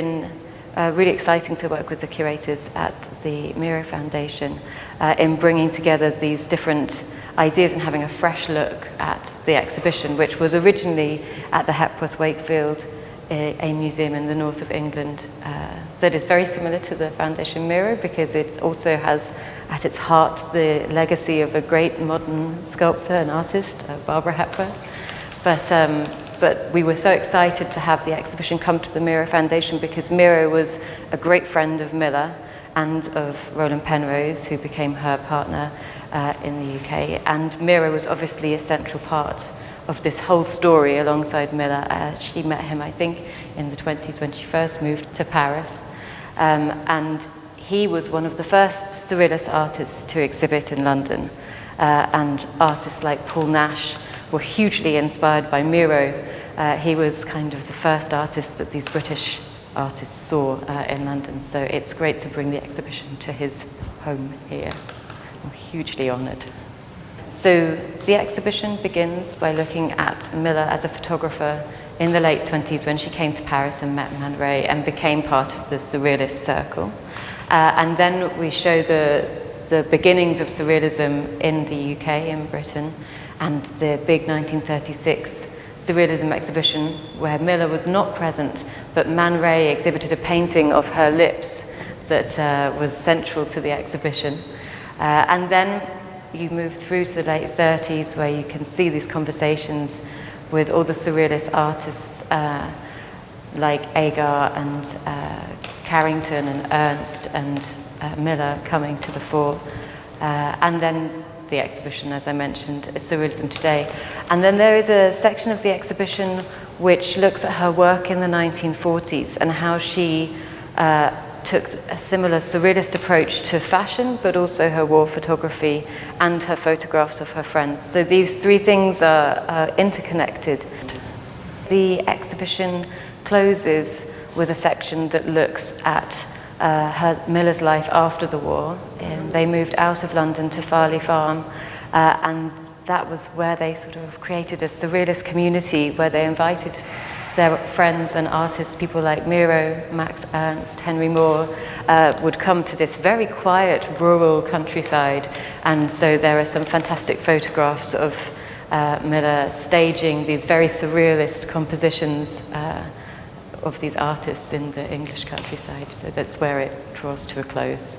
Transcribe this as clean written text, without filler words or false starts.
been really exciting to work with the curators at the Miró Foundation in bringing together these different ideas and having a fresh look at the exhibition, which was originally at the Hepworth Wakefield, a museum in the north of England that is very similar to the Foundation Miró, because it also has at its heart the legacy of a great modern sculptor and artist, Barbara Hepworth. But we were so excited to have the exhibition come to the Miró Foundation because Miró was a great friend of Miller and of Roland Penrose, who became her partner in the UK. And Miró was obviously a central part of this whole story alongside Miller. She met him, I think, in the 20s when she first moved to Paris. And he was one of the first Surrealist artists to exhibit in London. And artists like Paul Nash were hugely inspired by Miró. He was kind of the first artist that these British artists saw in London. So it's great to bring the exhibition to his home here. I'm hugely honoured. So the exhibition begins by looking at Miller as a photographer in the late 20s when she came to Paris and met Man Ray and became part of the Surrealist circle. And then we show the beginnings of Surrealism in the UK, in Britain, and the big 1936 Surrealism exhibition where Miller was not present, but Man Ray exhibited a painting of her lips that was central to the exhibition. And then you move through to the late 30s where you can see these conversations with all the Surrealist artists like Agar and Carrington and Ernst and Miller coming to the fore. And then the exhibition, as I mentioned, is Surrealism Today. And then there is a section of the exhibition which looks at her work in the 1940s and how she took a similar Surrealist approach to fashion, but also her war photography and her photographs of her friends. So these three things are interconnected. The exhibition closes with a section that looks at Miller's life after the war. They moved out of London to Farley Farm, and that was where they sort of created a Surrealist community where they invited their friends and artists, people like Miró, Max Ernst, Henry Moore, would come to this very quiet rural countryside. And so there are some fantastic photographs of Miller staging these very Surrealist compositions of these artists in the English countryside. So that's where it draws to a close.